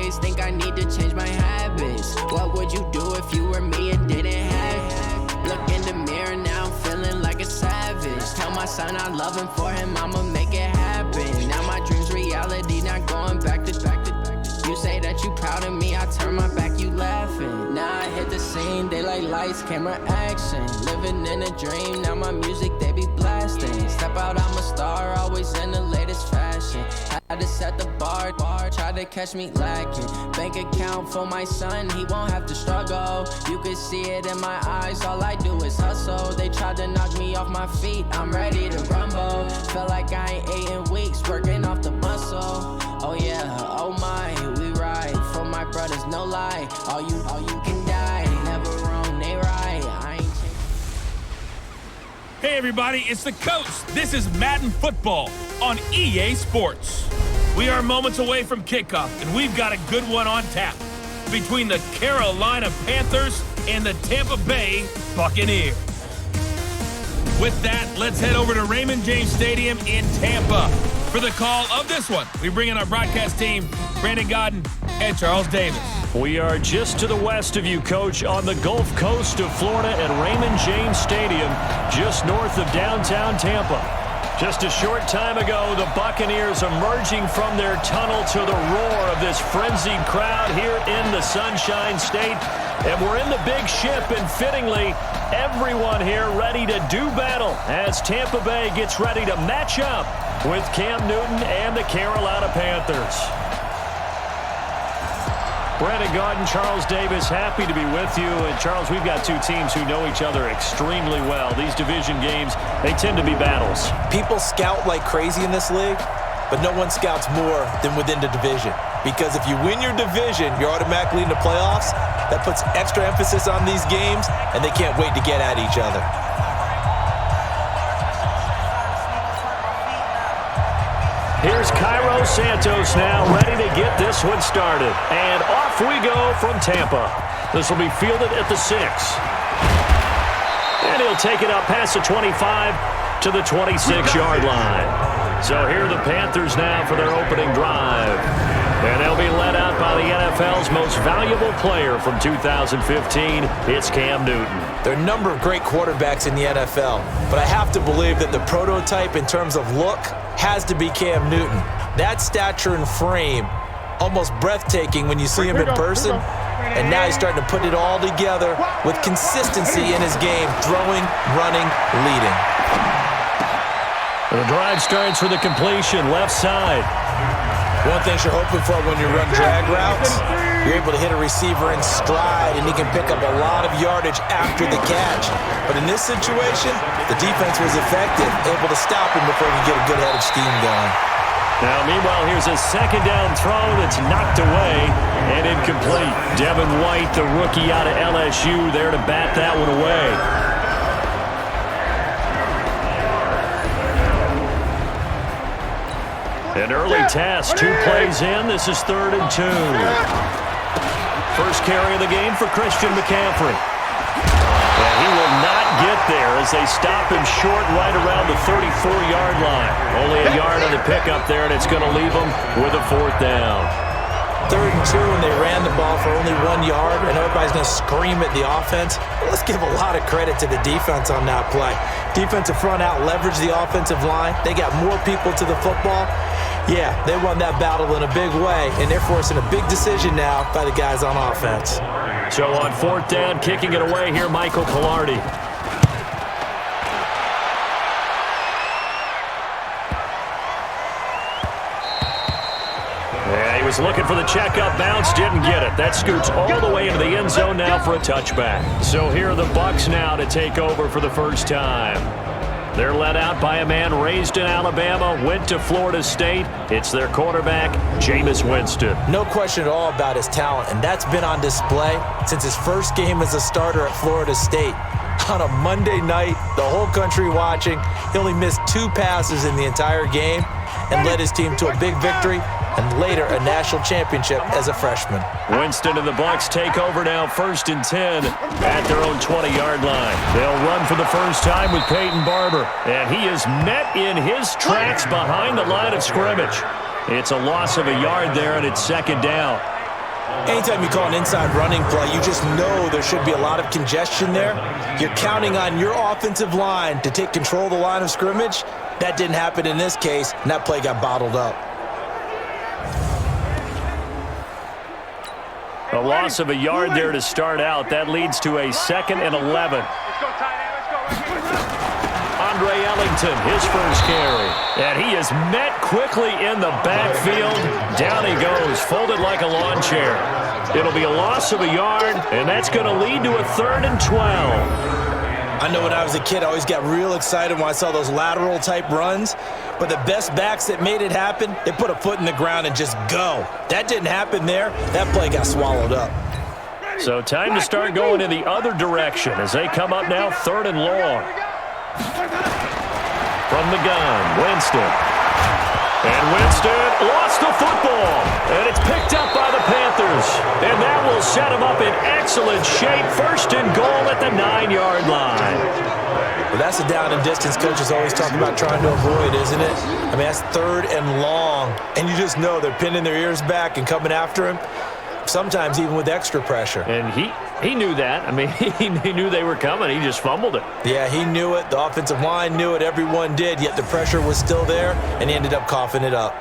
always think I need to change my habits. What would you do if you were me and didn't have? Look in the mirror now, I'm feeling like a savage. Tell my son I love him, for him I'ma make it happen. Now my dream's reality, not going back to. You say that you proud of me, I turn my back, you laughing. Now I hit the scene, they like lights, camera, action. Living in a dream, now my music they be blasting. Step out, I'm a star, always in the latest fashion. Had to set the bar, try to catch me lacking. Bank account for my son, he won't have to struggle. You can see it in my eyes, all I do is hustle. They tried to knock me off my feet, I'm ready to rumble. Felt like I ain't ate in weeks, working off the muscle. Oh yeah, oh my, we ride for my brothers, no lie. All you can die, never wrong, they right. I ain't changed. Hey everybody, it's the Coast. This is Madden Football on EA Sports. We are moments away from kickoff, and we've got a good one on tap between the Carolina Panthers and the Tampa Bay Buccaneers. With that, let's head over to Raymond James Stadium in Tampa for the call of this one. We bring in our broadcast team, Brandon Godden and Charles Davis. We are just to the west of you, Coach, on the Gulf Coast of Florida at Raymond James Stadium, just north of downtown Tampa. Just a short time ago, the Buccaneers emerging from their tunnel to the roar of this frenzied crowd here in the Sunshine State. And we're in the big ship, and fittingly, everyone here ready to do battle as Tampa Bay gets ready to match up with Cam Newton and the Carolina Panthers. Brandon Godden, Charles Davis, happy to be with you. And Charles, we've got two teams who know each other extremely well. These division games, they tend to be battles. People scout like crazy in this league, but no one scouts more than within the division. Because if you win your division, you're automatically in the playoffs. That puts extra emphasis on these games, and they can't wait to get at each other. Here's Cairo Santos now, ready to get this one started. And off we go from Tampa. This will be fielded at the 6. And he'll take it up past the 25 to the 26-yard line. So here are the Panthers now for their opening drive. And they'll be led out by the NFL's most valuable player from 2015. It's Cam Newton. There are a number of great quarterbacks in the NFL, but I have to believe that the prototype in terms of look has to be Cam Newton. That stature and frame, almost breathtaking when you see him in person. And now he's starting to put it all together with consistency in his game, throwing, running, leading. The drive starts with a completion, left side. One thing you're hoping for when you run drag routes, you're able to hit a receiver in stride, and he can pick up a lot of yardage after the catch. But in this situation, the defense was effective, able to stop him before he could get a good head of steam going. Now, meanwhile, here's a second down throw that's knocked away and incomplete. Devin White, the rookie out of LSU, there to bat that one away. An early test, 2 plays in. This is 3rd and 2. First carry of the game for Christian McCaffrey. And he will not get there as they stop him short right around the 34-yard line. Only a yard on the pickup there, and it's going to leave him with a 4th down. 3rd and 2, and they ran the ball for only 1 yard, and everybody's going to scream at the offense. Let's give a lot of credit to the defense on that play. Defensive front out leveraged the offensive line. They got more people to the football. Yeah, they won that battle in a big way, and they're forcing a big decision now by the guys on offense. So on 4th down, kicking it away here, Michael Pilardi. Yeah, he was looking for the checkup bounce, didn't get it. That scoots all the way into the end zone now for a touchback. So here are the Bucs now to take over for the first time. They're led out by a man raised in Alabama, went to Florida State. It's their quarterback, Jameis Winston. No question at all about his talent, and that's been on display since his first game as a starter at Florida State. On a Monday night, the whole country watching, he only missed 2 passes in the entire game and led his team to a big victory and later a national championship as a freshman. Winston and the Bucs take over now, 1st and 10 at their own 20-yard line. They'll run for the first time with Peyton Barber, and he is met in his tracks behind the line of scrimmage. It's a loss of a yard there, and it's 2nd down. Anytime you call an inside running play, you just know there should be a lot of congestion there. You're counting on your offensive line to take control of the line of scrimmage. That didn't happen in this case, and that play got bottled up. A loss of a yard there to start out. That leads to a 2nd and 11. Andre Ellington, his first carry. And he is met quickly in the backfield. Down he goes, folded like a lawn chair. It'll be a loss of a yard, and that's going to lead to a 3rd and 12. I know when I was a kid, I always got real excited when I saw those lateral-type runs. But the best backs that made it happen, they put a foot in the ground and just go. That didn't happen there. That play got swallowed up. So time to start going in the other direction as they come up now 3rd and long. From the gun, Winston. And Winston lost the football. And it's picked up by the Panthers. And that will set him up in excellent shape. 1st and goal at the 9-yard line. Well, that's a down and distance coaches always talk about trying to avoid, isn't it? I mean, that's 3rd and long. And you just know they're pinning their ears back and coming after him, sometimes even with extra pressure. And he knew that. I mean, he knew they were coming. He just fumbled it. Yeah, he knew it. The offensive line knew it. Everyone did, yet the pressure was still there, and he ended up coughing it up.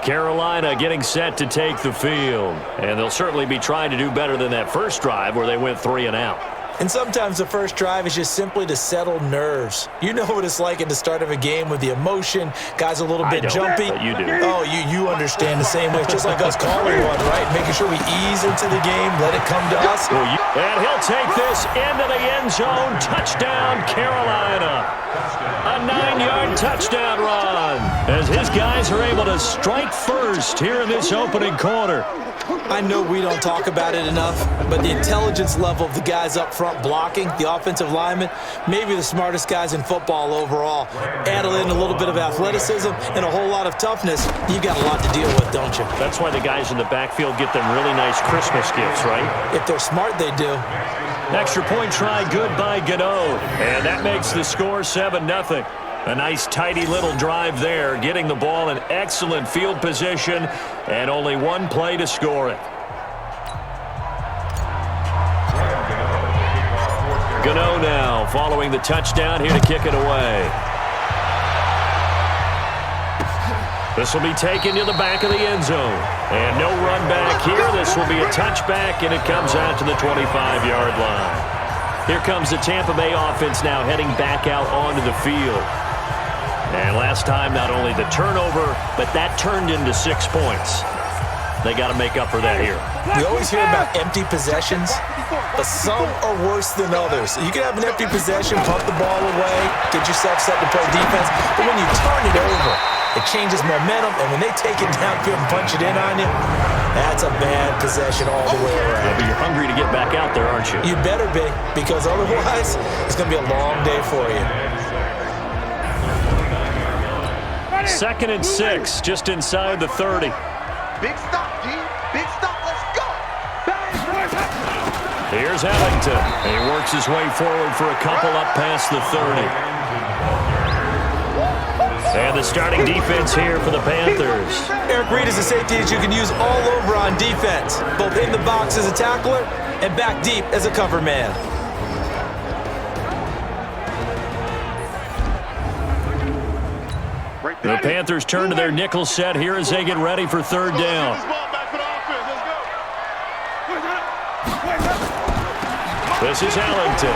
Carolina getting set to take the field. And they'll certainly be trying to do better than that first drive where they went 3 and out. And sometimes the first drive is just simply to settle nerves. You know what it's like at the start of a game with the emotion, guys a little bit jumpy. But you do. Oh, you understand the same way. It's just like us calling one, right? Making sure we ease into the game, let it come to us. And he'll take this into the end zone. Touchdown, Carolina. A 9-yard touchdown run as his guys are able to strike first here in this opening quarter. I know we don't talk about it enough, but the intelligence level of the guys up front blocking, the offensive linemen, maybe the smartest guys in football overall. Add in a little bit of athleticism and a whole lot of toughness, you got a lot to deal with, don't you? That's why the guys in the backfield get them really nice Christmas gifts, right? If they're smart, they do. Extra point try good by Gano, and that makes the score 7-0. A nice, tidy little drive there, getting the ball in excellent field position, and only one play to score it. Gano now following the touchdown here to kick it away. This will be taken to the back of the end zone. And no run back here. This will be a touchback, and it comes out to the 25-yard line. Here comes the Tampa Bay offense now heading back out onto the field. And last time, not only the turnover, but that turned into 6 points. They got to make up for that here. We always hear about empty possessions, but some are worse than others. You can have an empty possession, pump the ball away, get yourself set to play defense, but when you turn it over, it changes momentum, and when they take it downfield and punch it in on you, that's a bad possession all the way around. Yeah, but you're hungry to get back out there, aren't you? You better be, because otherwise, it's going to be a long day for you. 2nd and 6, just inside the 30. Big stop, D. Big stop. Let's go. Here's Ellington. He works his way forward for a couple up past the 30. And the starting defense here for the Panthers. Eric Reed is a safety that you can use all over on defense, both in the box as a tackler and back deep as a cover man. The Panthers turn to their nickel set here as they get ready for 3rd down. This is Ellington.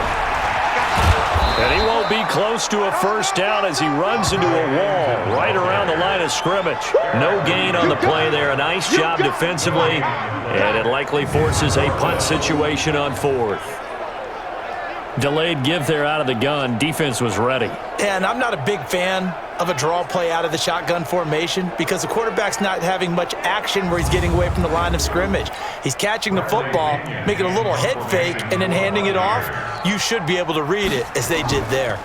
And he won't be close to a 1st down as he runs into a wall right around the line of scrimmage. No gain on the play there. A nice job defensively, and it likely forces a punt situation on 4th. Delayed give there out of the gun. Defense was ready. And I'm not a big fan of a draw play out of the shotgun formation because the quarterback's not having much action where he's getting away from the line of scrimmage. He's catching the football, making a little head fake, and then handing it off. You should be able to read it as they did there.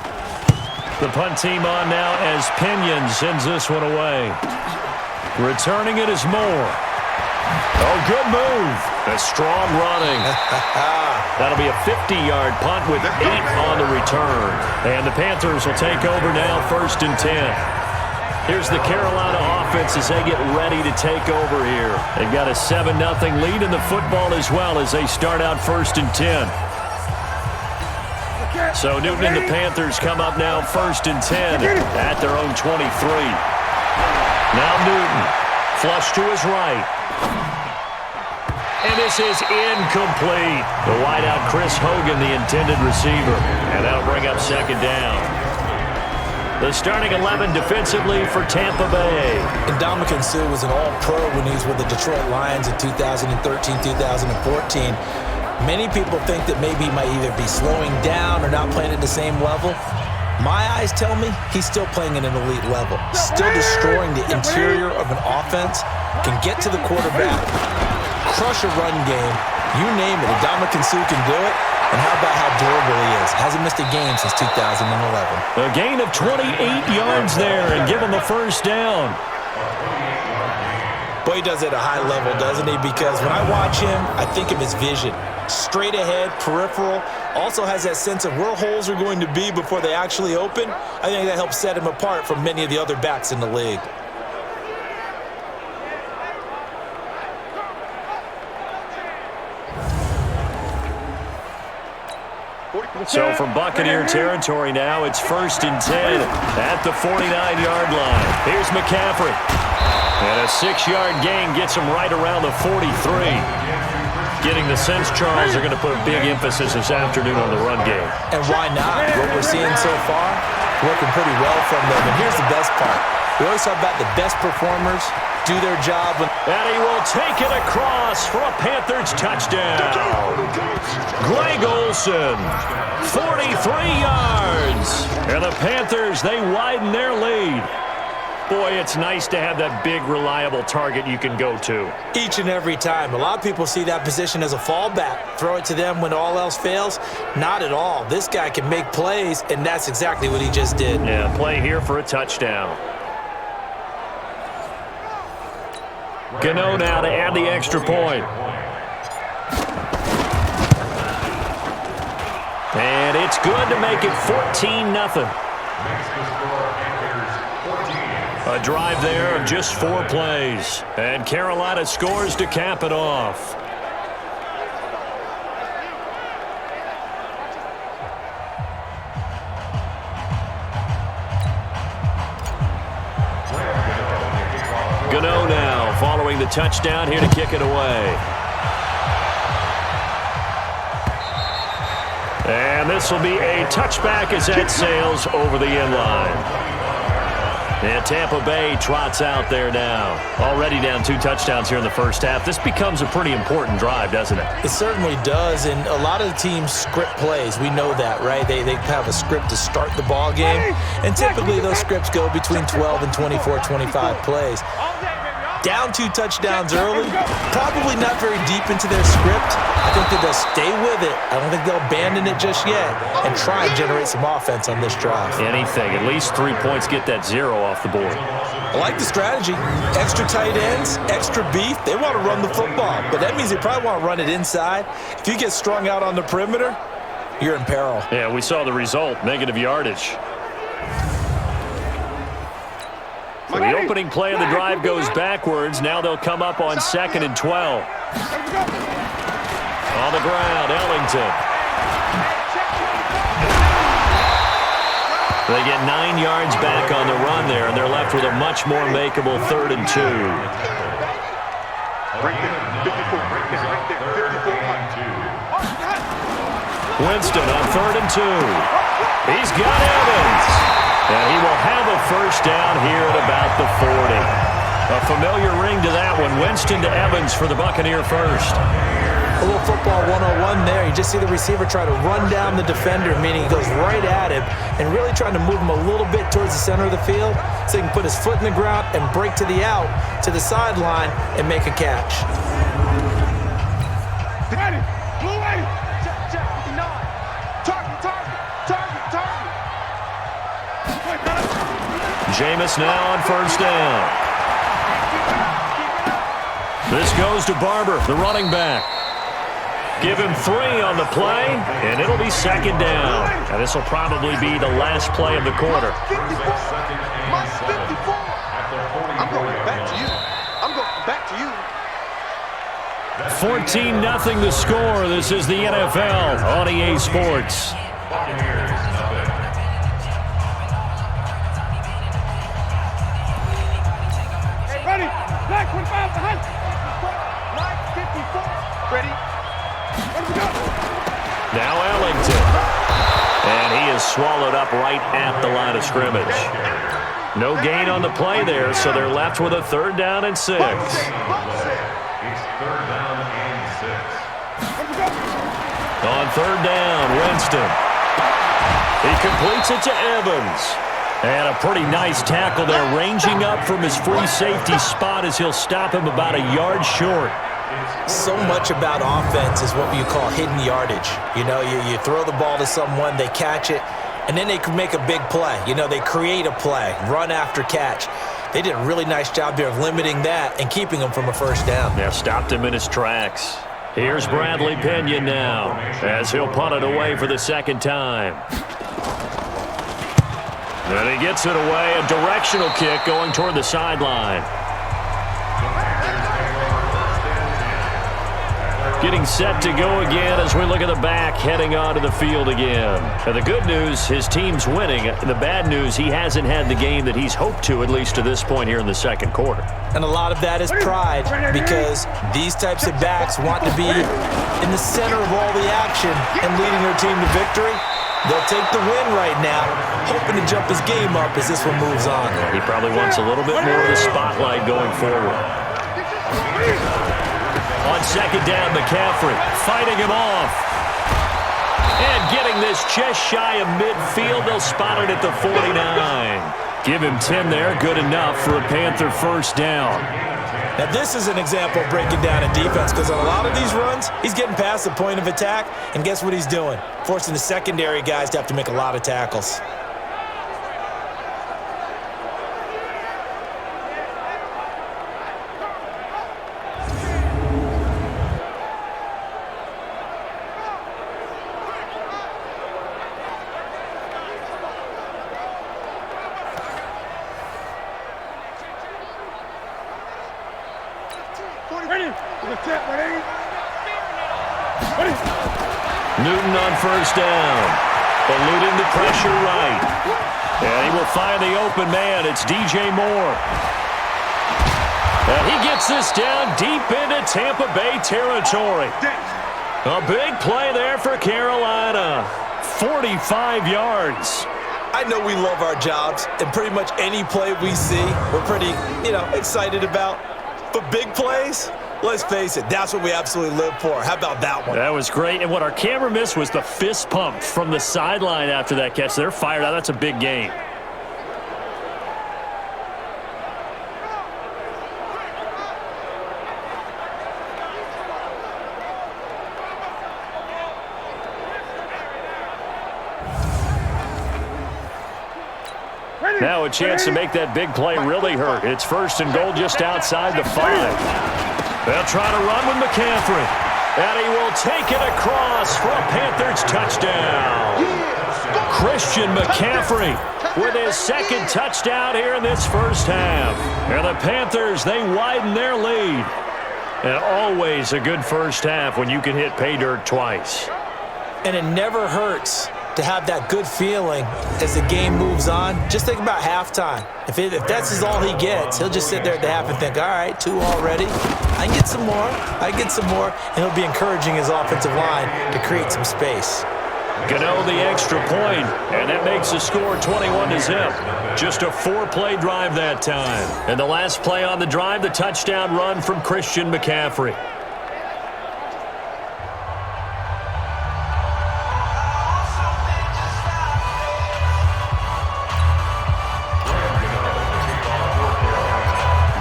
The punt team on now as Pinion sends this one away. Returning it is Moore. Oh, good move. A strong running. That'll be a 50-yard punt with 8 on the return. And the Panthers will take over now 1st and 10. Here's the Carolina offense. offense as they get ready to take over here. They've got a 7-0 lead in the football as well as they start out 1st and 10. So Newton and the Panthers come up now 1st and 10 at their own 23. Now Newton, flush to his right. And this is incomplete. The wideout, Chris Hogan, the intended receiver. And that'll bring up 2nd down. The starting 11 defensively for Tampa Bay. And Ndamukong Suh was an all-pro when he was with the Detroit Lions in 2013, 2014. Many people think that maybe he might either be slowing down or not playing at the same level. My eyes tell me he's still playing at an elite level, still destroying the interior of an offense, can get to the quarterback, crush a run game, you name it. Ndamukong Suh can do it. And how about how durable he is? Hasn't missed a game since 2011. A gain of 28 yards there and give him a 1st down. Boy, he does it at a high level, doesn't he? Because when I watch him, I think of his vision. Straight ahead, peripheral. Also has that sense of where holes are going to be before they actually open. I think that helps set him apart from many of the other backs in the league. So from Buccaneer territory now, it's 1st and 10 at the 49-yard line. Here's McCaffrey. And a 6-yard gain gets him right around the 43. Getting the sense, Charles, they're going to put a big emphasis this afternoon on the run game. And why not? What we're seeing so far, working pretty well from them. And here's the best part. We always talk about the best performers do their job. And he will take it across for a Panthers touchdown. Greg Olsen, 43 yards. And the Panthers, they widen their lead. Boy, it's nice to have that big, reliable target you can go to. Each and every time. A lot of people see that position as a fallback. Throw it to them when all else fails. Not at all. This guy can make plays, and that's exactly what he just did. Yeah, play here for a touchdown. Gano now to add the extra point. And it's good to make it 14-0. A drive there of just 4 plays. And Carolina scores to cap it off. Gano now following the touchdown here to kick it away. And this will be a touchback as that sails over the end line. And Tampa Bay trots out there now. Already down 2 touchdowns here in the first half. This becomes a pretty important drive, doesn't it? It certainly does, and a lot of the teams script plays. We know that, right? They have a script to start the ball game, and typically those scripts go between 12 and 24, 25 plays. Down 2 touchdowns early, probably not very deep into their script. I think that they'll stay with it. I don't think they'll abandon it just yet and try and generate some offense on this drive. Anything. At least 3 points, get that 0 off the board. I like the strategy. Extra tight ends, extra beef. They want to run the football, but that means they probably want to run it inside. If you get strung out on the perimeter, you're in peril. Yeah, we saw the result, negative yardage. So the opening play of the drive goes backwards. Now they'll come up on 2nd and 12. On the ground, Ellington. They get 9 yards back on the run there, and they're left with a much more makeable 3rd and 2. Winston on 3rd and 2. He's got Evans. And he will have a first down here at about the 40. A familiar ring to that one. Winston to Evans for the Buccaneer first. A little football 101 there. You just see the receiver try to run down the defender, meaning he goes right at him and really trying to move him a little bit towards the center of the field so he can put his foot in the ground and break to the out, to the sideline, and make a catch. Jameis now on first down. This goes to Barber, the running back. Give him 3 on the play, and it'll be 2nd down. And this will probably be the last play of the quarter. I'm going back to you. I'm going back to you. 14-0 the score. This is the NFL on EA Sports. Ready. Black 25 behind. Black 54. Ready. Now Ellington. And he is swallowed up right at the line of scrimmage. No gain on the play there, so they're left with a 3rd down and 6. On 3rd down, Winston. He completes it to Evans. And a pretty nice tackle there, ranging up from his free safety spot as he'll stop him about a yard short. So much about offense is what you call hidden yardage. You know, you throw the ball to someone, they catch it, and then they can make a big play. You know, they create a play, run after catch. They did a really nice job there of limiting that and keeping him from a 1st down. Yeah, stopped him in his tracks. Here's Bradley Pinion now as he'll punt it away for the 2nd time. And he gets it away, a directional kick going toward the sideline. Getting set to go again as we look at the back heading onto the field again. And the good news, his team's winning. The bad news, he hasn't had the game that he's hoped to, at least to this point here in the 2nd quarter. And a lot of that is pride, because these types of backs want to be in the center of all the action and leading their team to victory. They'll take the win right now, hoping to jump his game up as this one moves on. He probably wants a little bit more of the spotlight going forward. On 2nd down, McCaffrey fighting him off. And getting this just shy of midfield. They'll spot it at the 49. Give him 10 there. Good enough for a Panther 1st down. Now, this is an example of breaking down a defense, because on a lot of these runs, he's getting past the point of attack, and guess what he's doing? Forcing the secondary guys to have to make a lot of tackles. Newton on 1st down. Eluding the pressure right. And he will find the open man. It's DJ Moore. And he gets this down deep into Tampa Bay territory. A big play there for Carolina. 45 yards. I know we love our jobs, and pretty much any play we see, we're pretty, excited about. But big plays, let's face it, that's what we absolutely live for. How about that one? That was great. And what our camera missed was the fist pump from the sideline after that catch. They're fired out. That's a big game. Now a chance to make that big play really hurt. It's 1st and goal just outside the 5. They'll try to run with McCaffrey. And he will take it across for a Panthers touchdown. Christian McCaffrey with his 2nd touchdown here in this 1st half. And the Panthers, they widen their lead. And always a good 1st half when you can hit pay dirt twice. And it never hurts to have that good feeling as the game moves on. Just think about halftime. If that's all he gets, he'll just sit there at the half and think, all right, 2 already. I can get some more. And he'll be encouraging his offensive line to create some space. Gano the extra point, and that makes the score 21-0. Just a 4-play drive that time. And the last play on the drive, the touchdown run from Christian McCaffrey.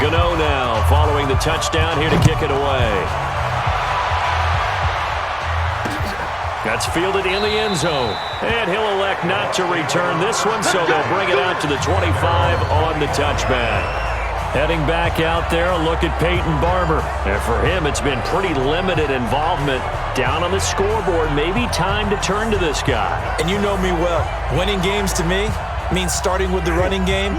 Gano now following the touchdown here to kick it away. That's fielded in the end zone. And he'll elect not to return this one, so they'll bring it out to the 25 on the touchback. Heading back out there, a look at Peyton Barber. And for him, it's been pretty limited involvement down on the scoreboard. Maybe time to turn to this guy. And you know me well. Winning games to me means starting with the running game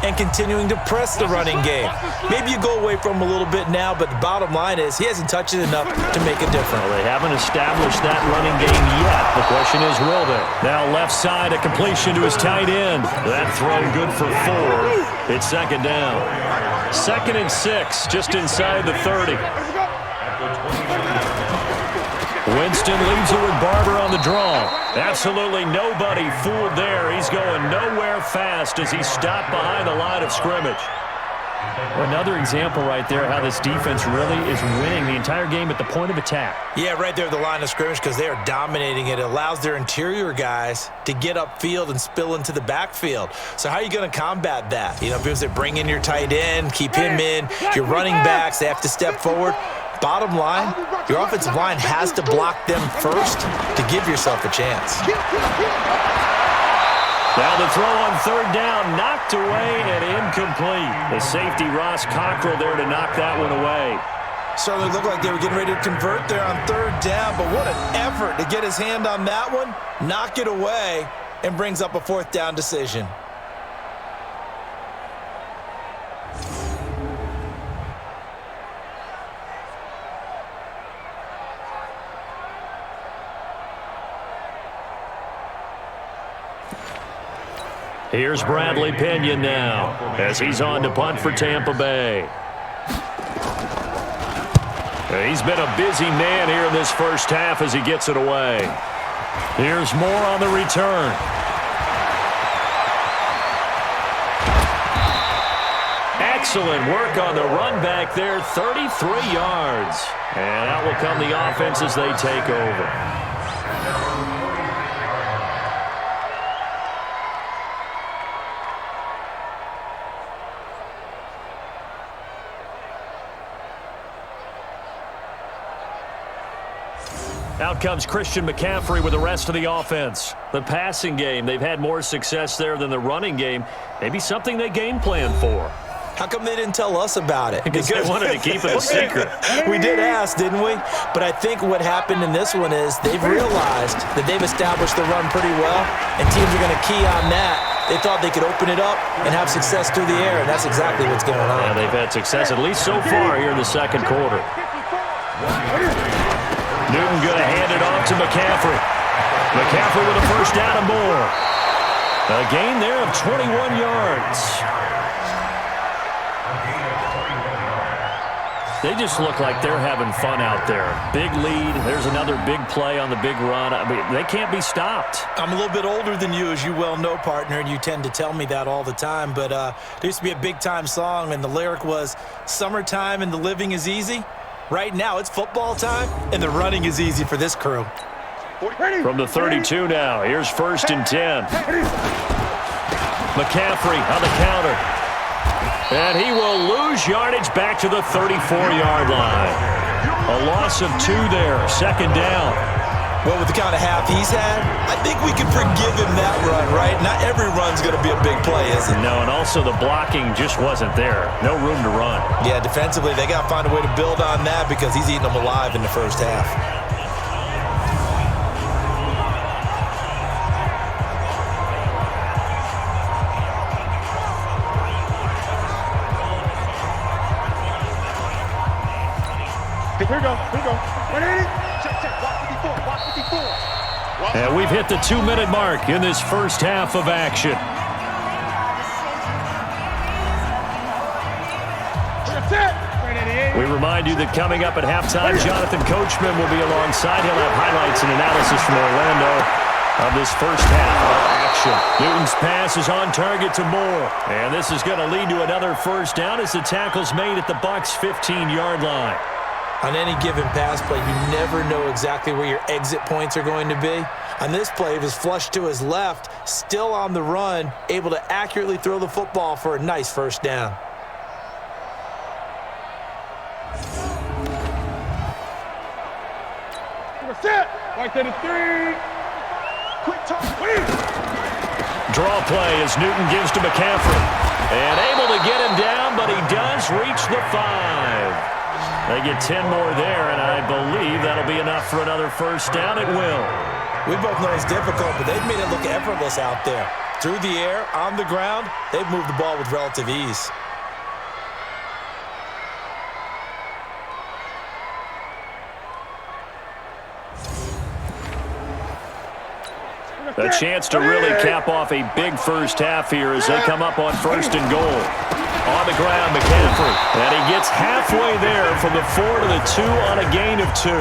and continuing to press the running game. Maybe you go away from him a little bit now, but the bottom line is he hasn't touched it enough to make a difference. Well, they haven't established that running game yet. The question is, will they? Now left side, a completion to his tight end. That throw good for 4. It's second down. 2nd and 6, just inside the 30. Winston leaves it with Barber on the draw. Absolutely nobody fooled there. He's going nowhere fast as he stopped behind the line of scrimmage. Another example right there how this defense really is winning the entire game at the point of attack. Yeah, right there at the line of scrimmage because they are dominating it. It allows their interior guys to get upfield and spill into the backfield. So how are you going to combat that? You know, because they bring in your tight end, keep him in, your running backs, they have to step forward. Bottom line, your offensive line has to block them first to give yourself a chance. Now the throw on 3rd down, knocked away and incomplete. The safety, Ross Cockrell, there to knock that one away. Certainly looked like they were getting ready to convert there on 3rd down, but what an effort to get his hand on that one, knock it away, and brings up a 4th down decision. Here's Bradley Pinion now as he's on to punt for Tampa Bay. He's been a busy man here in this first half as he gets it away. Here's Moore on the return. Excellent work on the run back there, 33 yards. And out will come the offense as they take over. Out comes Christian McCaffrey with the rest of the offense. The passing game, they've had more success there than the running game. Maybe something they game plan for. How come they didn't tell us about it? Because they wanted to keep it a secret. We did ask, didn't we? But I think what happened in this one is they've realized that they've established the run pretty well, and teams are going to key on that. They thought they could open it up and have success through the air, and that's exactly what's going on. Yeah, they've had success at least so far here in the second quarter. Newton going to hand it off to McCaffrey. McCaffrey with a 1st down and more. A gain there of 21 yards. They just look like they're having fun out there. Big lead. There's another big play on the big run. I mean, they can't be stopped. I'm a little bit older than you, as you well know, partner, and you tend to tell me that all the time. But there used to be a big-time song, and the lyric was, "Summertime and the living is easy." Right now, it's football time, and the running is easy for this crew. From the 32 now, here's 1st and 10. McCaffrey on the counter. And he will lose yardage back to the 34-yard line. A loss of 2 there, 2nd down. Well, with the kind of half he's had, I think we can forgive him that run, right? Not every run's going to be a big play, is it? No, and also the blocking just wasn't there. No room to run. Yeah, defensively, they got to find a way to build on that because he's eating them alive in the first half. Here we go. 180. Watch 54. And we've hit the 2-minute mark in this first half of action. We remind you that coming up at halftime, Jonathan Coachman will be alongside. He'll have highlights and analysis from Orlando of this first half of action. Newton's pass is on target to Moore. And this is going to lead to another 1st down as the tackle's made at the Bucs' 15-yard line. On any given pass play, you never know exactly where your exit points are going to be. On this play, it was flushed to his left, still on the run, able to accurately throw the football for a nice 1st down. Set. Right to the 3. Quick toss. Draw play as Newton gives to McCaffrey. And able to get him down, but he does reach the 5. They get 10 more there, and I believe that'll be enough for another 1st down. It will. We both know it's difficult, but they've made it look effortless out there. Through the air, on the ground, they've moved the ball with relative ease. A chance to really cap off a big first half here as they come up on 1st and goal. On the ground, McCaffrey. And he gets halfway there from the 4 to the 2 on a gain of 2.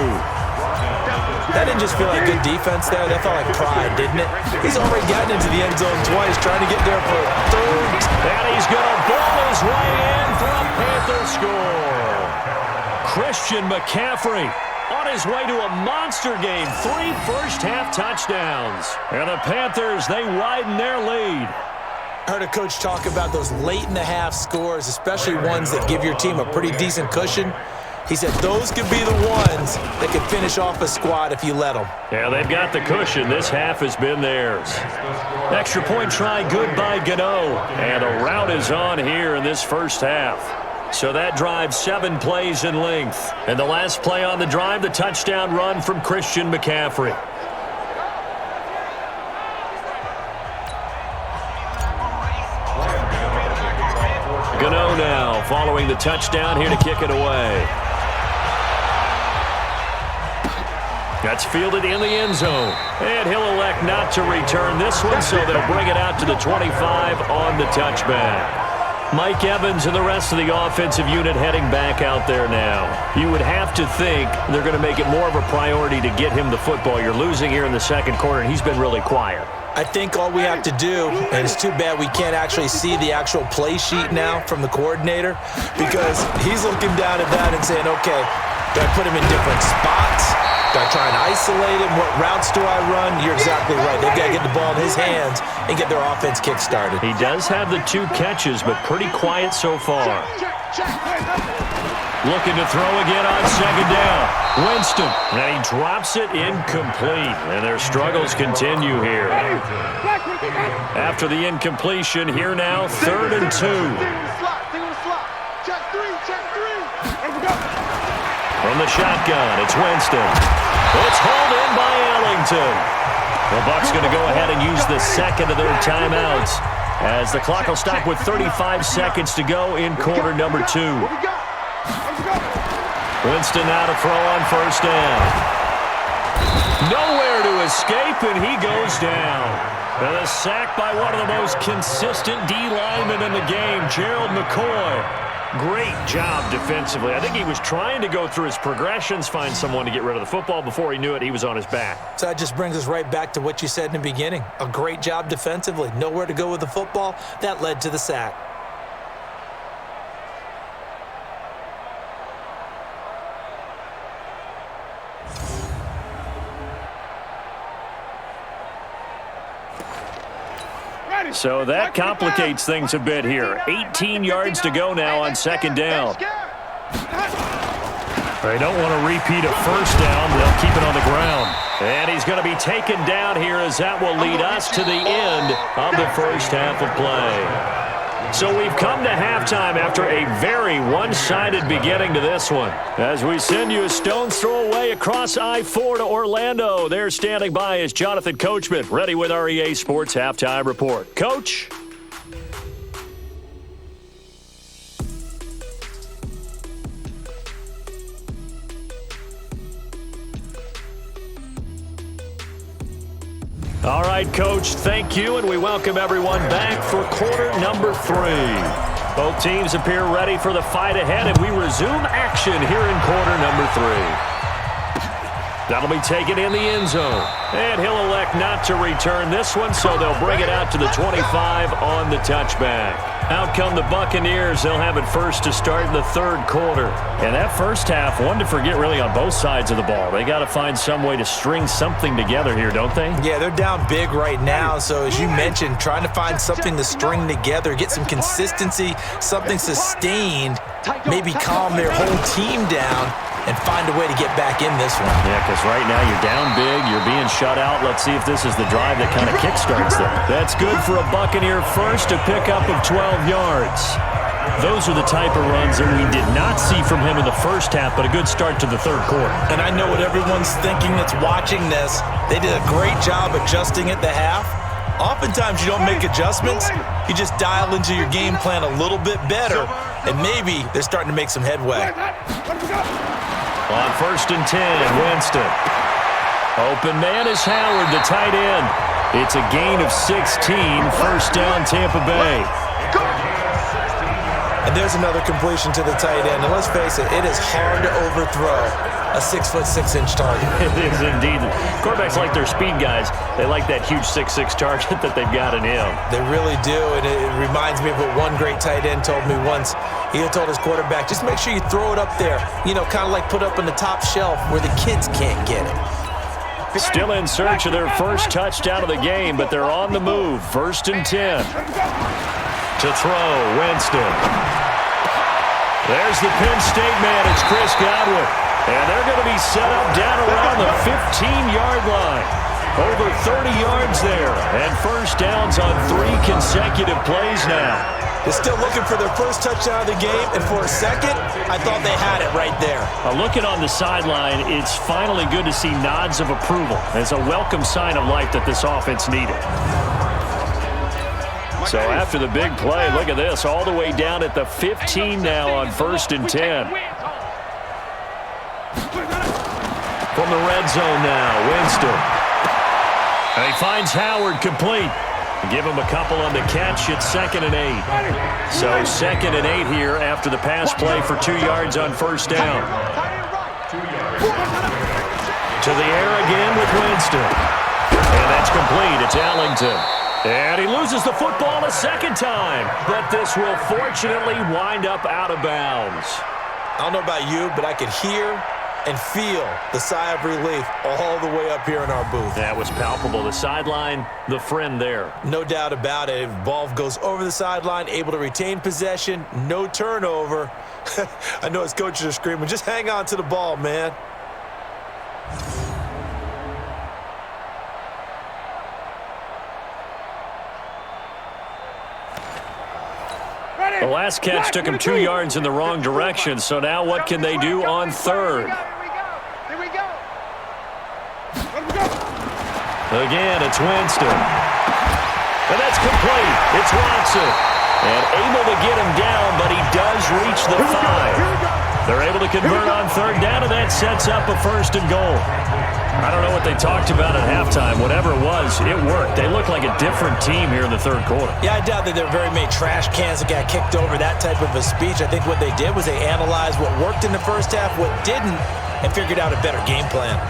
That didn't just feel like good defense there. That felt like pride, didn't it? He's already gotten into the end zone twice, trying to get there for a 3rd. And he's going to ball his way in for a Panther score. Christian McCaffrey on his way to a monster game. 3 first-half touchdowns. And the Panthers, they widen their lead. I heard a coach talk about those late-in-the-half scores, especially ones that give your team a pretty decent cushion. He said those could be the ones that could finish off a squad if you let them. Yeah, they've got the cushion. This half has been theirs. Extra point try good by Gano. And a rout is on here in this first half. So that drive 7 plays in length. And the last play on the drive, the touchdown run from Christian McCaffrey. Gano now following the touchdown here to kick it away. That's fielded in the end zone. And he'll elect not to return this one, so they'll bring it out to the 25 on the touchback. Mike Evans and the rest of the offensive unit heading back out there now. You would have to think they're going to make it more of a priority to get him the football. You're losing here in the second quarter, and he's been really quiet. I think all we have to do, and it's too bad we can't actually see the actual play sheet now from the coordinator, because he's looking down at that and saying, okay, do I put him in different spots? Do I try and isolate him? What routes do I run? You're exactly right. They've got to get the ball in his hands and get their offense kick-started. He does have the 2 catches, but pretty quiet so far. Looking to throw again on 2nd down. Winston, and he drops it incomplete. And their struggles continue here. After the incompletion, here now, 3rd and 2. From the shotgun, it's Winston. It's hauled in by Ellington. The Bucs going to go ahead and use the second of their timeouts as the clock will stop with 35 seconds to go in quarter number 2. Winston now to throw on 1st down. Nowhere to escape, and he goes down. And a sack by one of the most consistent D linemen in the game, Gerald McCoy. Great job defensively. I think he was trying to go through his progressions, find someone to get rid of the football. Before he knew it, he was on his back. So that just brings us right back to what you said in the beginning. A great job defensively. Nowhere to go with the football. That led to the sack. So that complicates things a bit here. 18 yards to go now on 2nd down. They don't want to repeat a 1st down. They'll keep it on the ground. And he's going to be taken down here as that will lead us to the end of the first half of play. So we've come to halftime after a very one-sided beginning to this one. As we send you a stone's throw away across I-4 to Orlando. There standing by is Jonathan Coachman, ready with our EA Sports Halftime Report. Coach? All right, Coach, thank you, and we welcome everyone back for quarter number 3. Both teams appear ready for the fight ahead, and we resume action here in quarter number 3. That'll be taken in the end zone, and he'll elect not to return this one, so they'll bring it out to the 25 on the touchback. Out come the Buccaneers. They'll have it first to start in the 3rd quarter. And that first half, one to forget really on both sides of the ball. They got to find some way to string something together here, don't they? Yeah, they're down big right now. So as you mentioned, trying to find something to string together, get some consistency, something sustained, maybe calm their whole team down and find a way to get back in this one. Yeah, because right now you're down big, you're being shut out. Let's see if this is the drive that kind of kickstarts them. That's good for a Buccaneer first, a pickup of 12 yards. Those are the type of runs that we did not see from him in the first half, but a good start to the third quarter. And I know what everyone's thinking that's watching this. They did a great job adjusting at the half. Oftentimes you don't make adjustments. You just dial into your game plan a little bit better, and maybe they're starting to make some headway. On 1st and 10, Winston. Open man is Howard, the tight end. It's a gain of 16, first down Tampa Bay. And there's another completion to the tight end. And let's face it, it is hard to overthrow a 6'6" target. It is indeed. Quarterbacks like their speed guys. They like that huge 6'6" target that they've got in him. They really do, and it reminds me of what one great tight end told me once. He had told his quarterback, just make sure you throw it up there, you know, kind of like put up on the top shelf where the kids can't get it. Still in search of their first touchdown of the game, but they're on the move. 1st and 10. To throw, Winston. There's the Penn State man. It's Chris Godwin. And they're going to be set up down around the 15-yard line. Over 30 yards there. And first downs on 3 consecutive plays now. They're still looking for their first touchdown of the game, and for a second, I thought they had it right there. Looking on the sideline, it's finally good to see nods of approval. It's a welcome sign of life that this offense needed. So after the big play, look at this, all the way down at the 15 now on 1st and 10. From the red zone now, Winston. And he finds Howard complete. Give him a couple on the catch. It's 2nd and 8. So 2nd and 8 here after the pass play for 2 yards on first down. To the air again with Winston. And that's complete. It's Ellington. And he loses the football a second time. But this will fortunately wind up out of bounds. I don't know about you, but I could hear and feel the sigh of relief all the way up here in our booth. That was palpable. The sideline, the friend there. No doubt about it. Ball goes over the sideline, able to retain possession, no turnover. I know his coaches are screaming, just hang on to the ball, man. The last catch took him 2 yards in the wrong direction, so now what can they do on 3rd? Here we go. Again, it's Winston. And that's complete. It's Watson. And able to get him down, but he does reach the 5. They're able to convert on 3rd down, and that sets up a 1st and goal. I don't know what they talked about at halftime. Whatever it was, it worked. They look like a different team here in the 3rd quarter. Yeah, I doubt that there are very many trash cans that got kicked over, that type of a speech. I think what they did was they analyzed what worked in the first half, what didn't, and figured out a better game plan.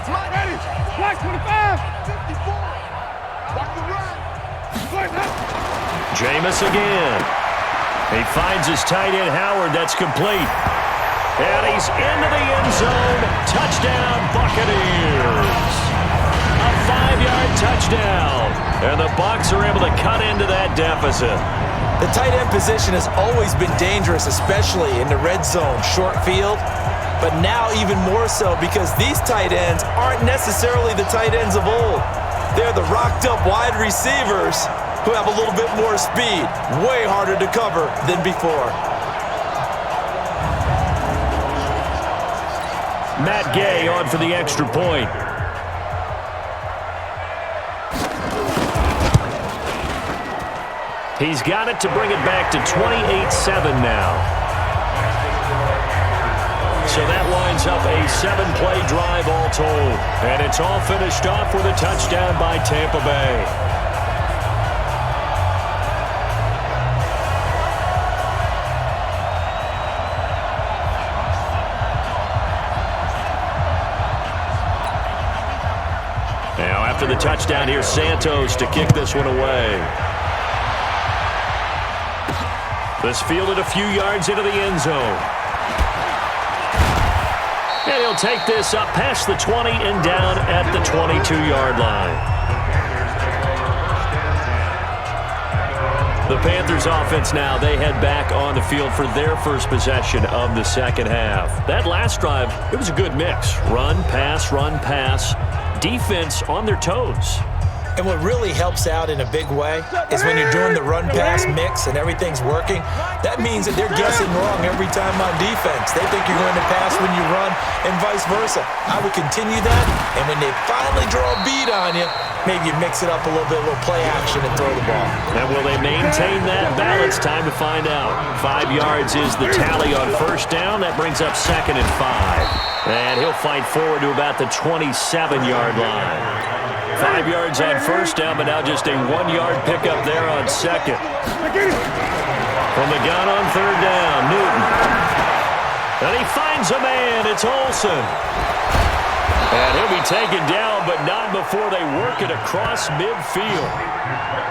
Ready. Black 25. 54. Watch the run. Jameis again. He finds his tight end, Howard. That's complete. And he's into the end zone. Touchdown, Buccaneers. A 5-yard touchdown. And the Bucs are able to cut into that deficit. The tight end position has always been dangerous, especially in the red zone, short field. But now even more so because these tight ends aren't necessarily the tight ends of old. They're the rocked-up wide receivers who have a little bit more speed. Way harder to cover than before. Matt Gay on for the extra point. He's got it to bring it back to 28-7 now. So that winds up a 7-play drive all told. And it's all finished off with a touchdown by Tampa Bay. Now after the touchdown, here's Santos to kick this one away. This fielded a few yards into the end zone. And he'll take this up past the 20 and down at the 22-yard line. The Panthers offense now, they head back on the field for their first possession of the second half. That last drive, it was a good mix. Run, pass, defense on their toes. And what really helps out in a big way is when you're doing the run-pass mix and everything's working, that means that they're guessing wrong every time on defense. They think you're going to pass when you run and vice versa. I would continue that, and when they finally draw a beat on you, maybe you mix it up a little bit, a little play action and throw the ball. And will they maintain that balance? Time to find out. 5 yards is the tally on first down. That brings up 2nd and 5. And he'll fight forward to about the 27-yard line. 5 yards on first down, but now just a 1-yard pickup there on second. From the gun on third down, Newton. And he finds a man. It's Olsen. And he'll be taken down, but not before they work it across midfield.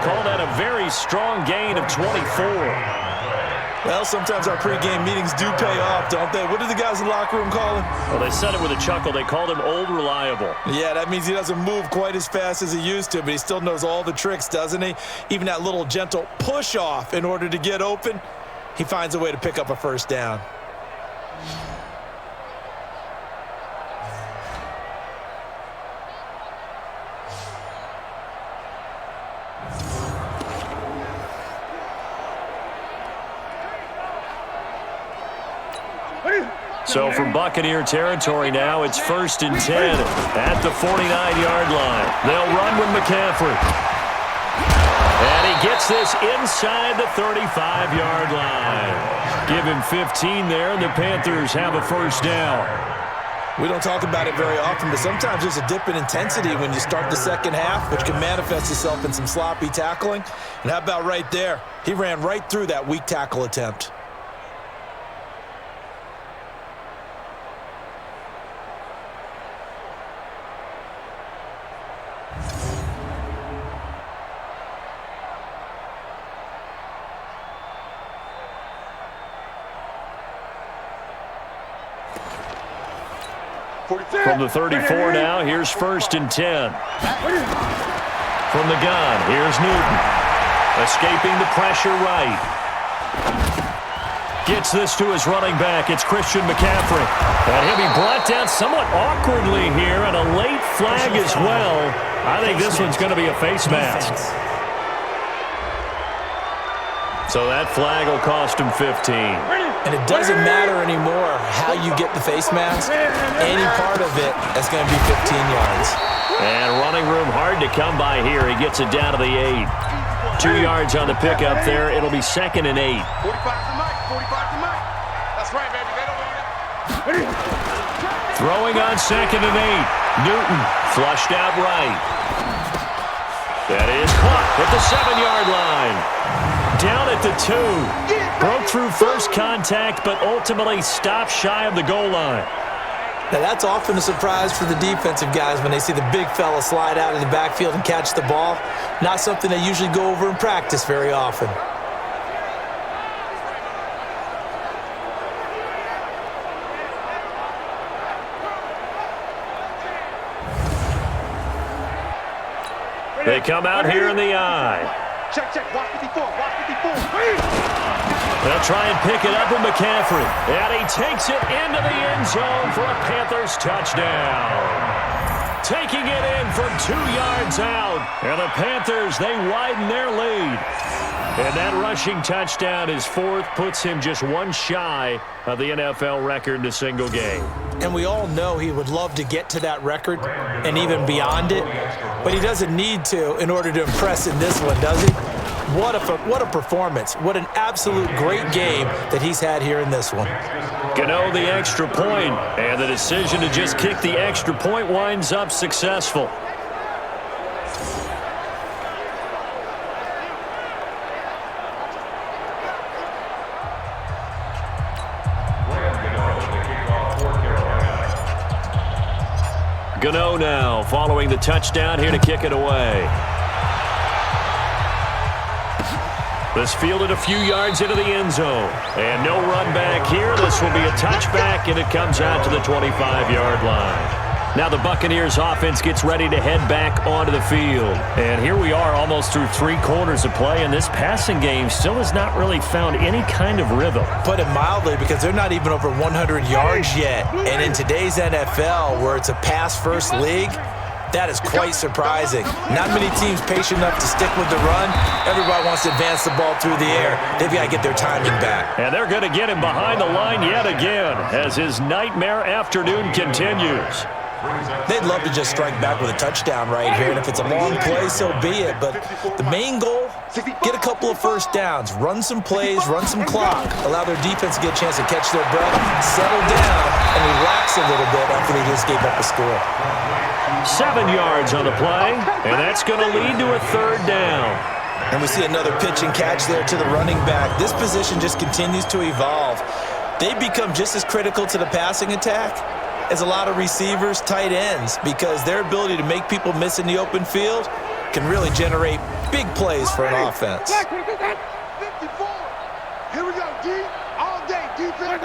Call that a very strong gain of 24. Well, sometimes our pregame meetings do pay off, don't they? What do the guys in the locker room call him? Well, they said it with a chuckle. They called him Old Reliable. Yeah, that means he doesn't move quite as fast as he used to, but he still knows all the tricks, doesn't he? Even that little gentle push-off in order to get open, he finds a way to pick up a first down. So from Buccaneer territory now, it's 1st and 10 at the 49-yard line. They'll run with McCaffrey. And he gets this inside the 35-yard line. Give him 15 there, and the Panthers have a first down. We don't talk about it very often, but sometimes there's a dip in intensity when you start the second half, which can manifest itself in some sloppy tackling. And how about right there? He ran right through that weak tackle attempt. From the 34 now, here's 1st and 10. From the gun, here's Newton. Escaping the pressure right. Gets this to his running back. It's Christian McCaffrey. And he'll be brought down somewhat awkwardly here, and a late flag as well. I think this one's going to be a face mask. So that flag will cost him 15. And it doesn't matter anymore how you get the face mask. Any part of it is going to be 15 yards. And running room hard to come by here. He gets it down to the 8. 2 yards on the pickup there. It'll be 2nd and 8. 45 to Mike. 45 to Mike. That's right, baby. They don't want it. Throwing on 2nd and 8. Newton flushed out right. That is caught at the 7-yard line. Down at the 2. Broke through first contact, but ultimately stopped shy of the goal line. Now, that's often a surprise for the defensive guys when they see the big fella slide out of the backfield and catch the ball. Not something they usually go over in practice very often. They come out here in the eye. Check, check. Watch 54. Watch 54. They'll try and pick it up with McCaffrey. And he takes it into the end zone for a Panthers touchdown. Taking it in from 2 yards out. And the Panthers, they widen their lead. And that rushing touchdown is 4th, puts him just 1 shy of the NFL record in a single game. And we all know he would love to get to that record and even beyond it, but he doesn't need to in order to impress in this one, does he? What a performance. What an absolute great game that he's had here in this one. Gano the extra point, and the decision to just kick the extra point winds up successful. Gano now following the touchdown here to kick it away. This fielded a few yards into the end zone. And no run back here. This will be a touchback, and it comes out to the 25-yard line. Now the Buccaneers offense gets ready to head back onto the field. And here we are almost through 3 quarters of play, and this passing game still has not really found any kind of rhythm. Put it mildly, because they're not even over 100 yards yet. And in today's NFL, where it's a pass-first league, That is quite surprising. Not many teams patient enough to stick with the run. Everybody wants to advance the ball through the air. They've got to get their timing back. And they're going to get him behind the line yet again as his nightmare afternoon continues. They'd love to just strike back with a touchdown right here, and if it's a long play, so be it. But the main goal, get a couple of first downs, run some plays, run some clock, allow their defense to get a chance to catch their breath, settle down, and relax a little bit after they just gave up a score. 7 yards on the play, and that's going to lead to a third down. And we see another pitch and catch there to the running back. This position just continues to evolve. They become just as critical to the passing attack as a lot of receivers, tight ends, because their ability to make people miss in the open field can really generate big plays for an offense. 54. Here we go, D. All day, defense.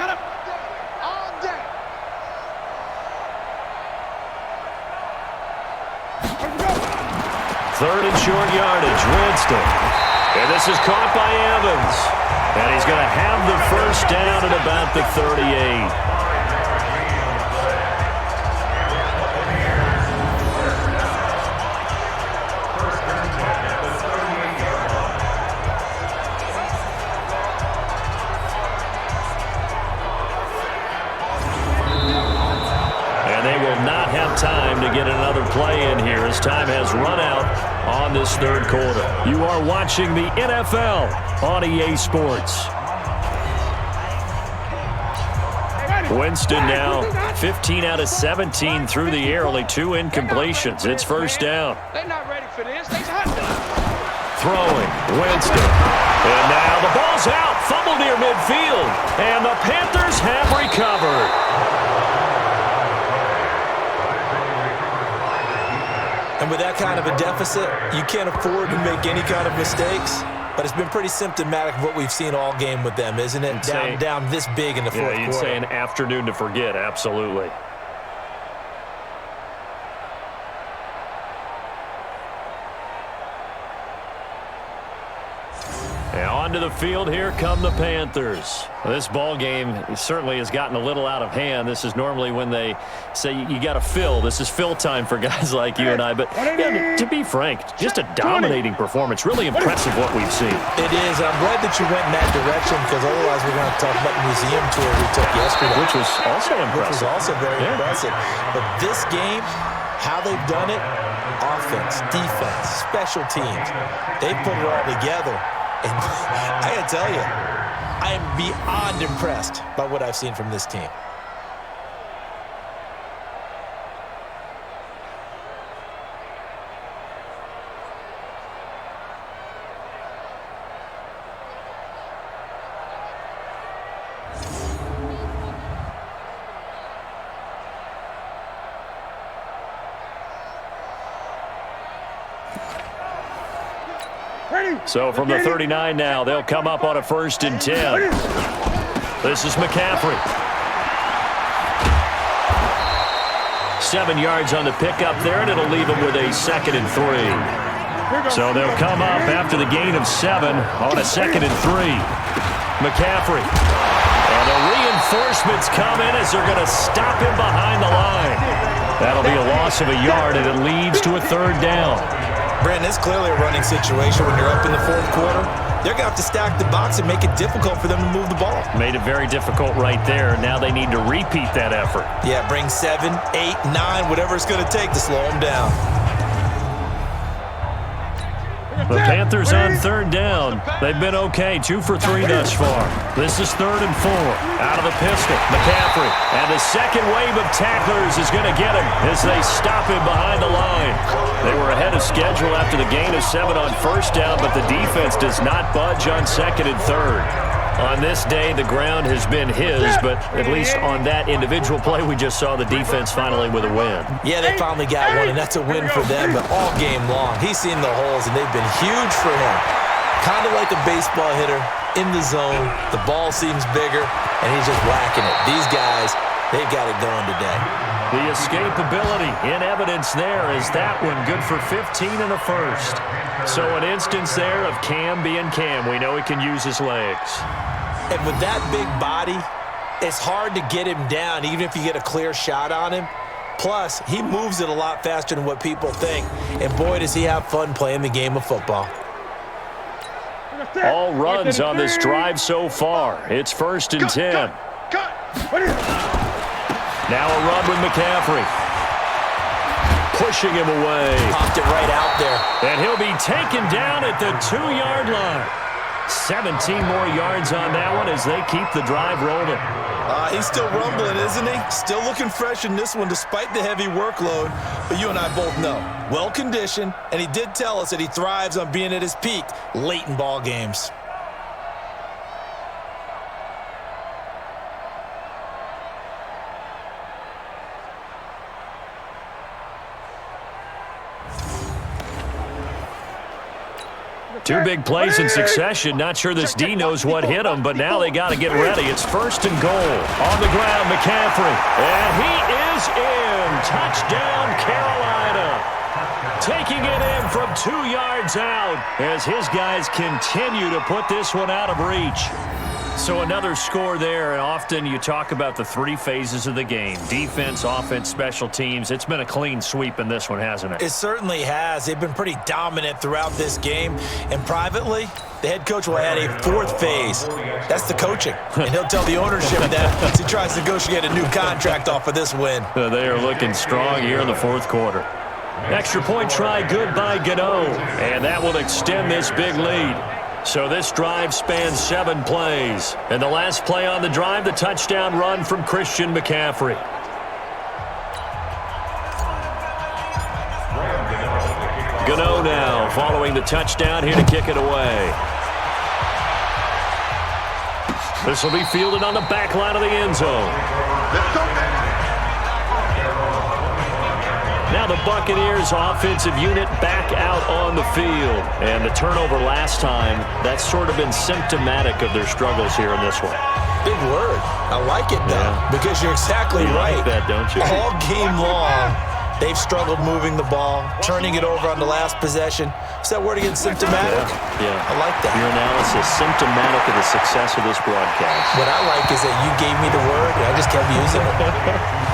All day. Third and short yardage, Winston. And this is caught by Evans. And he's going to have the first down at about the 38. Time to get another play in here as time has run out on this third quarter. You are watching the NFL on EA Sports. Winston now 15 out of 17 through the air, only 2 incompletions. It's first down. They're not ready for this. They're hot. Throwing, Winston. And now the ball's out, fumble near midfield, and the Panthers have recovered. And with that kind of a deficit, you can't afford to make any kind of mistakes. But it's been pretty symptomatic of what we've seen all game with them, isn't it? Down this big in the fourth quarter. Yeah, you'd say an afternoon to forget, absolutely. Onto the field, here come the Panthers. Well, this ball game certainly has gotten a little out of hand. This is normally when they say you got to fill. This is fill time for guys like you and I. But yeah, to be frank, just a dominating performance. Really impressive what we've seen. It is. I'm glad that you went in that direction because otherwise we're going to talk about the museum tour we took yesterday. Which was also impressive. Which was also very impressive. But this game, how they've done it, offense, defense, special teams, they've put it all together. And I got to tell you, I am beyond impressed by what I've seen from this team. So from the 39 now, they'll come up on a 1st and 10. This is McCaffrey. 7 yards on the pickup there, and it'll leave them with a 2nd and 3. So they'll come up after the gain of 7 on a 2nd and 3. McCaffrey. And the reinforcements come in as they're going to stop him behind the line. That'll be a loss of a yard, and it leads to a 3rd down. Brandon, it's clearly a running situation when you're up in the fourth quarter. They're going to have to stack the box and make it difficult for them to move the ball. Made it very difficult right there. Now they need to repeat that effort. Yeah, bring 7, 8, 9, whatever it's going to take to slow them down. The Panthers on 3rd down. They've been okay, 2 for 3 thus far. This is 3rd and 4. Out of the pistol, McCaffrey. And the second wave of tacklers is going to get him as they stop him behind the line. They were ahead of schedule after the gain of 7 on 1st down, but the defense does not budge on 2nd and 3rd. On this day, the ground has been his, but at least on that individual play, we just saw the defense finally with a win. Yeah, they finally got one, and that's a win for them, but all game long, he's seen the holes, and they've been huge for him. Kind of like a baseball hitter in the zone. The ball seems bigger, and he's just whacking it. These guys, they've got it going today. The escapability in evidence there is that one good for 15 in the 1st. So an instance there of Cam being Cam. We know he can use his legs. And with that big body, it's hard to get him down, even if you get a clear shot on him. Plus, he moves it a lot faster than what people think. And boy, does he have fun playing the game of football. All runs on this drive so far. It's 1st and 10. Now a run with McCaffrey. Pushing him away. Popped it right out there. And he'll be taken down at the 2-yard line. 17 more yards on that one as they keep the drive rolling. He's still rumbling, isn't he? Still looking fresh in this one despite the heavy workload. But you and I both know, well-conditioned, and he did tell us that he thrives on being at his peak late in ball games. Two big plays in succession. Not sure this D knows what hit him, but now they got to get ready. It's 1st and goal. On the ground, McCaffrey. And he is in. Touchdown, Carolina. Taking it in from 2 yards out as his guys continue to put this one out of reach. So another score there, and often you talk about the 3 phases of the game. Defense, offense, special teams. It's been a clean sweep in this one, hasn't it? It certainly has. They've been pretty dominant throughout this game. And privately, the head coach will add a 4th phase. That's the coaching. And he'll tell the ownership that as he tries to negotiate a new contract off of this win. They are looking strong here in the 4th quarter. Extra point try good by Gano. And that will extend this big lead. So this drive spans 7 plays. And the last play on the drive, the touchdown run from Christian McCaffrey. Gano now following the touchdown here to kick it away. This will be fielded on the back line of the end zone. Now the Buccaneers offensive unit back out on the field. And the turnover last time, that's sort of been symptomatic of their struggles here in this one. Big word. I like it, though, because you're exactly right. You like that, don't you? All game long, they've struggled moving the ball, turning it over on the last possession. Is that word again, symptomatic? Yeah. I like that. Your analysis, symptomatic of the success of this broadcast. What I like is that you gave me the word, and I just kept using it.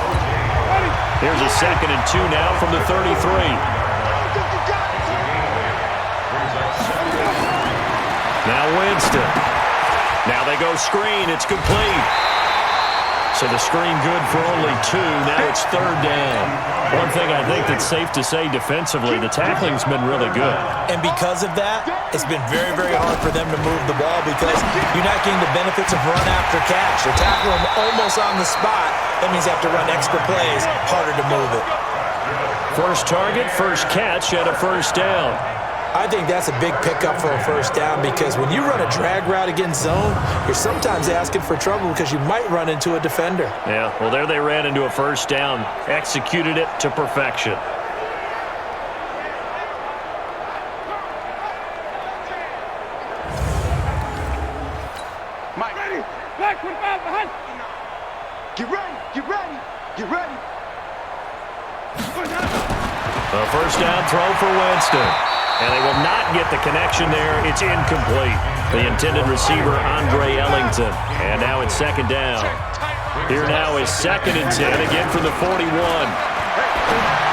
Here's a 2nd and 2 now from the 33. Now Winston. Now they go screen. It's complete. So the screen good for only 2. Now it's 3rd down. One thing I think that's safe to say defensively, the tackling's been really good. And because of that, it's been very, very hard for them to move the ball because you're not getting the benefits of run after catch. You're tackling them almost on the spot. That means you have to run extra plays, harder to move it. First target, first catch at a 1st down. I think that's a big pickup for a 1st down because when you run a drag route against zone, you're sometimes asking for trouble because you might run into a defender. Yeah, well, there they ran into a 1st down, executed it to perfection. Mike. Ready. Black 25 behind. Get ready. Get ready. Get ready. A 1st down throw for Winston. And they will not get the connection there. It's incomplete. The intended receiver, Andre Ellington. And now it's 2nd down. Here now is 2nd and 10, again from the 41.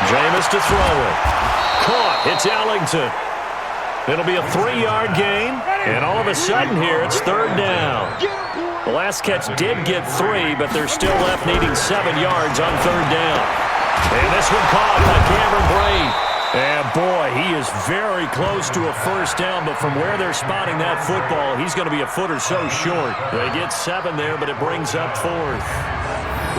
Jameis to throw it. Caught. It's Ellington. It'll be a 3-yard gain. And all of a sudden here, it's 3rd down. The last catch did get 3, but they're still left needing 7 yards on 3rd down. And this one caught by Cameron Brate. And boy, he is very close to a 1st down, but from where they're spotting that football, he's going to be a foot or so short. They get 7 there, but it brings up 4th.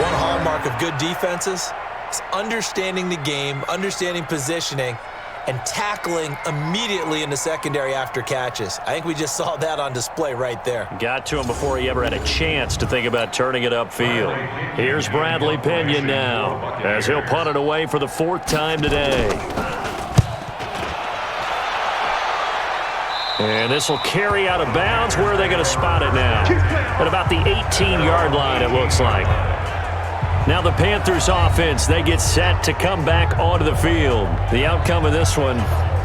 One hallmark of good defenses is understanding the game, understanding positioning, and tackling immediately in the secondary after catches. I think we just saw that on display right there. Got to him before he ever had a chance to think about turning it upfield. Here's Bradley Pinion now, as he'll punt it away for the 4th time today. And this will carry out of bounds. Where are they going to spot it now? At about the 18-yard line, it looks like. Now the Panthers offense, they get set to come back onto the field. The outcome of this one,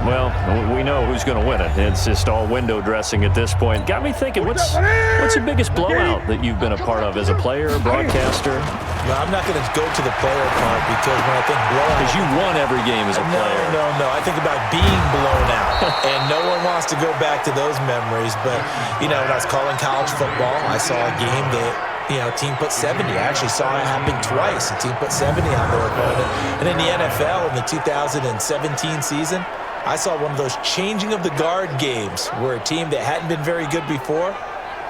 Well, we know who's going to win it. It's just all window dressing at this point. Got me thinking, what's the biggest blowout that you've been a part of as a player, broadcaster? No, I'm not going to go to the player part because when I think blowout... Because you won every game as a player. No. I think about being blown out. And no one wants to go back to those memories. But, when I was calling college football, I saw a game that... team put 70. I actually saw it happen twice. A team put 70 on their opponent. And in the NFL, in the 2017 season, I saw one of those changing of the guard games where a team that hadn't been very good before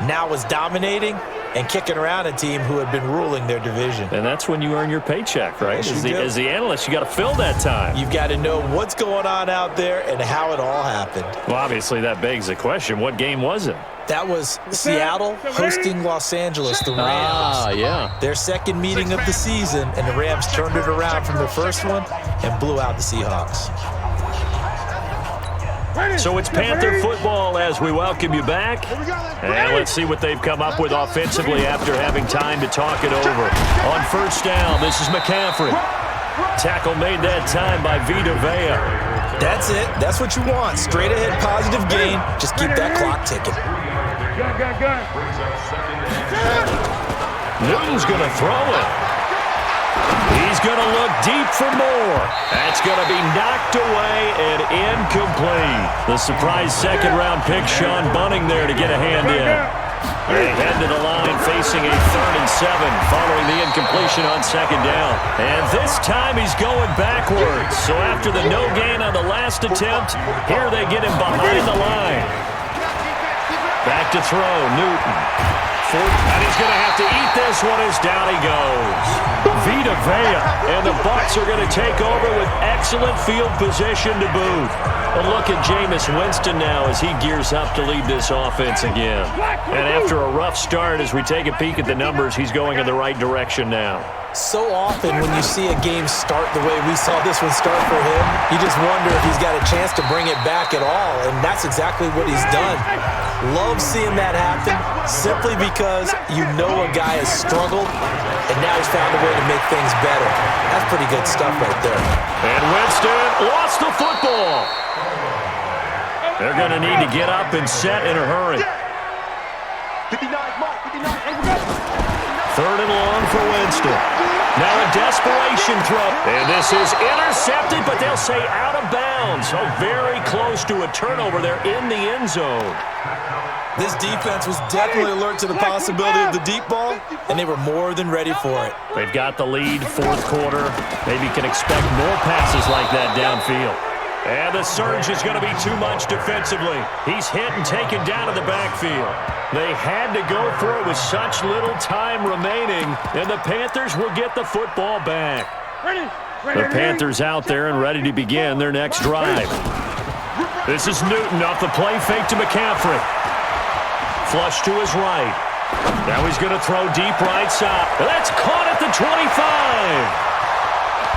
now was dominating and kicking around a team who had been ruling their division. And that's when you earn your paycheck, right? Yes, As the analyst, you got to fill that time. You've got to know what's going on out there and how it all happened. Well, obviously, that begs the question, what game was it? That was Seattle hosting Los Angeles, the Rams. Yeah. Their second meeting of the season, and the Rams turned it around from their first one and blew out the Seahawks. So it's Panther football as we welcome you back. And let's see what they've come up with offensively after having time to talk it over. On first down, this is McCaffrey. Tackle made that time by Vita Vea. That's it. That's what you want. Straight ahead positive gain. Just keep that clock ticking. Newton's going to throw it. He's going to look deep for more. That's going to be knocked away and incomplete. The surprise second-round pick, Sean Bunting, there to get a hand in. They head to the line facing a 3rd and 7 following the incompletion on second down. And this time he's going backwards. So after the no gain on the last attempt, here they get him behind the line. Back to throw, Newton. And he's going to have to eat this one as down he goes. Vita Vea, and the Bucs are going to take over with excellent field position to boot. A look at Jameis Winston now as he gears up to lead this offense again. And after a rough start, as we take a peek at the numbers, he's going in the right direction now. So often when you see a game start the way we saw this one start for him, you just wonder if he's got a chance to bring it back at all, and that's exactly what he's done. Love seeing that happen simply because you know a guy has struggled, and now he's found a way to make things better. That's pretty good stuff right there. And Winston lost the football. They're going to need to get up and set in a hurry. 59, Mark, 59. 3rd and long for Winston. Now a desperation throw. And this is intercepted, but they'll say out of bounds. So very close to a turnover there in the end zone. This defense was definitely alert to the possibility of the deep ball, and they were more than ready for it. They've got the lead, 4th quarter. Maybe can expect more passes like that downfield. And the surge is going to be too much defensively. He's hit and taken down in the backfield. They had to go for it with such little time remaining, and the Panthers will get the football back. The Panthers out there and ready to begin their next drive. This is Newton off the play fake to McCaffrey. Flush to his right. Now he's going to throw deep right side. That's caught at the 25.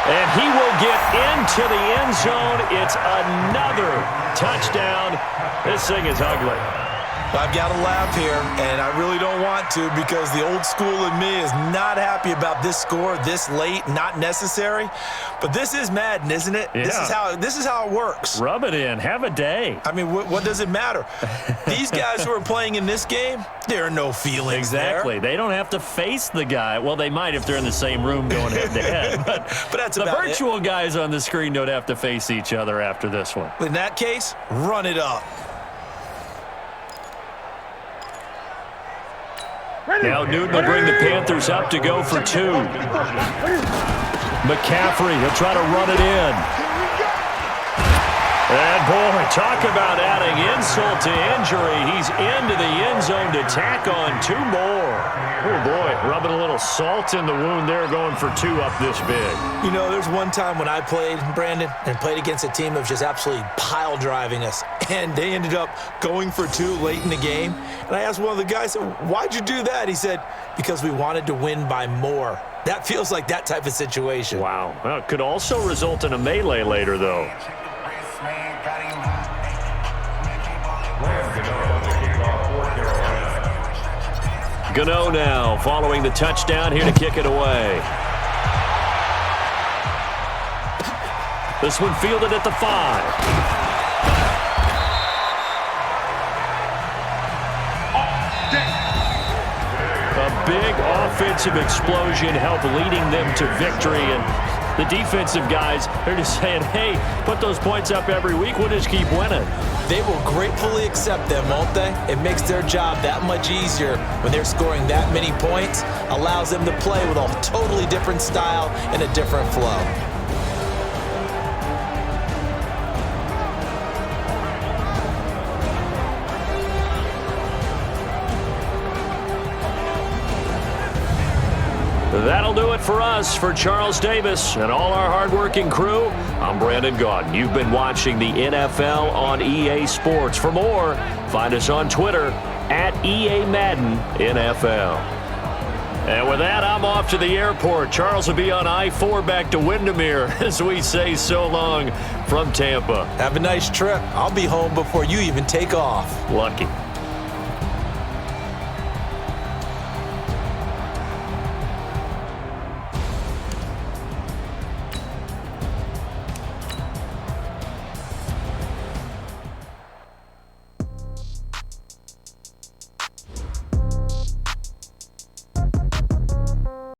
And he will get into the end zone. It's another touchdown. This thing is ugly. I've got to laugh here, and I really don't want to because the old school in me is not happy about this score this late, not necessary. But this is Madden, isn't it? Yeah. This is how it works. Rub it in. Have a day. I mean, what does it matter? These guys who are playing in this game, there are no feelings Exactly. there. They don't have to face the guy. Well, they might if they're in the same room going head-to-head. But that's the about virtual guys on the screen don't have to face each other after this one. In that case, run it up. Now Newton will bring the Panthers up to go for 2. McCaffrey, he'll try to run it in. And boy, talk about adding insult to injury. He's into the end zone to tack on 2 more. Oh boy, rubbing a little salt in the wound there, going for 2 up this big. You know, there's one time when I played, Brandon, and played against a team that was just absolutely pile driving us, and they ended up going for 2 late in the game. And I asked one of the guys, why'd you do that? He said, because we wanted to win by more. That feels like that type of situation. Wow. Well, it could also result in a melee later, though. Gano now following the touchdown here to kick it away. This one fielded at the 5. A big offensive explosion helped leading them to victory, and the defensive guys, they're just saying, hey, put those points up every week, we'll just keep winning. They will gratefully accept them, won't they? It makes their job that much easier when they're scoring that many points, allows them to play with a totally different style and a different flow. That'll do it for us. For Charles Davis and all our hardworking crew, I'm Brandon Gaudin. You've been watching the NFL on EA Sports. For more, find us on Twitter at EA Madden NFL. And with that, I'm off to the airport. Charles will be on I-4 back to Windermere as we say so long from Tampa. Have a nice trip. I'll be home before you even take off. Lucky.